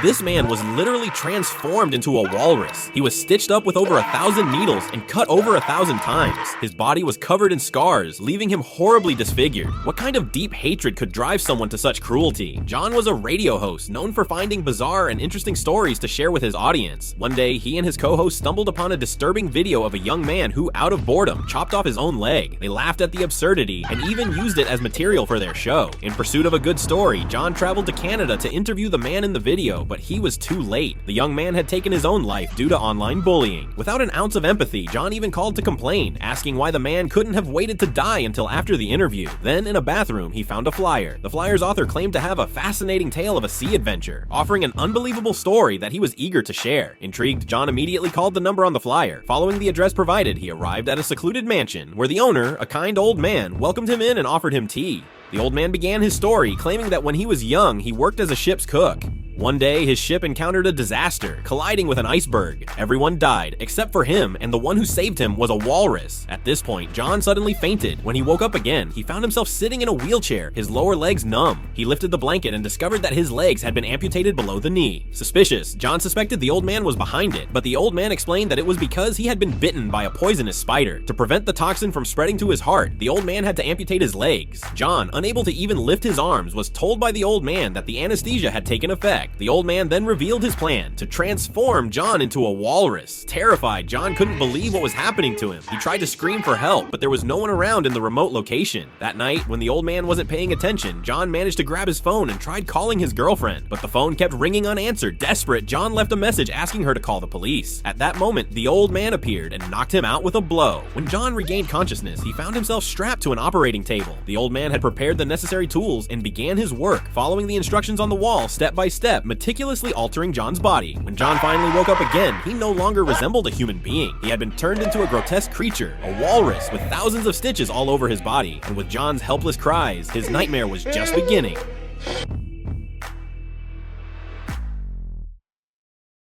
This man was literally transformed into a walrus. He was stitched up with over 1,000 needles and cut over 1,000 times. His body was covered in scars, leaving him horribly disfigured. What kind of deep hatred could drive someone to such cruelty? John was a radio host known for finding bizarre and interesting stories to share with his audience. One day, he and his co-host stumbled upon a disturbing video of a young man who, out of boredom, chopped off his own leg. They laughed at the absurdity and even used it as material for their show. In pursuit of a good story, John traveled to Canada to interview the man in the video, but he was too late. The young man had taken his own life due to online bullying. Without an ounce of empathy, John even called to complain, asking why the man couldn't have waited to die until after the interview. Then, in a bathroom, he found a flyer. The flyer's author claimed to have a fascinating tale of a sea adventure, offering an unbelievable story that he was eager to share. Intrigued, John immediately called the number on the flyer. Following the address provided, he arrived at a secluded mansion, where the owner, a kind old man, welcomed him in and offered him tea. The old man began his story, claiming that when he was young, he worked as a ship's cook. One day, his ship encountered a disaster, colliding with an iceberg. Everyone died, except for him, and the one who saved him was a walrus. At this point, John suddenly fainted. When he woke up again, he found himself sitting in a wheelchair, his lower legs numb. He lifted the blanket and discovered that his legs had been amputated below the knee. Suspicious, John suspected the old man was behind it, but the old man explained that it was because he had been bitten by a poisonous spider. To prevent the toxin from spreading to his heart, the old man had to amputate his legs. John, unable to even lift his arms, was told by the old man that the anesthesia had taken effect. The old man then revealed his plan to transform John into a walrus. Terrified, John couldn't believe what was happening to him. He tried to scream for help, but there was no one around in the remote location. That night, when the old man wasn't paying attention, John managed to grab his phone and tried calling his girlfriend, but the phone kept ringing unanswered. Desperate, John left a message asking her to call the police. At that moment, the old man appeared and knocked him out with a blow. When John regained consciousness, he found himself strapped to an operating table. The old man had prepared the necessary tools and began his work, following the instructions on the wall step by step, meticulously altering John's body. When John finally woke up again, he no longer resembled a human being. He had been turned into a grotesque creature, a walrus with thousands of stitches all over his body. And with John's helpless cries, his nightmare was just beginning.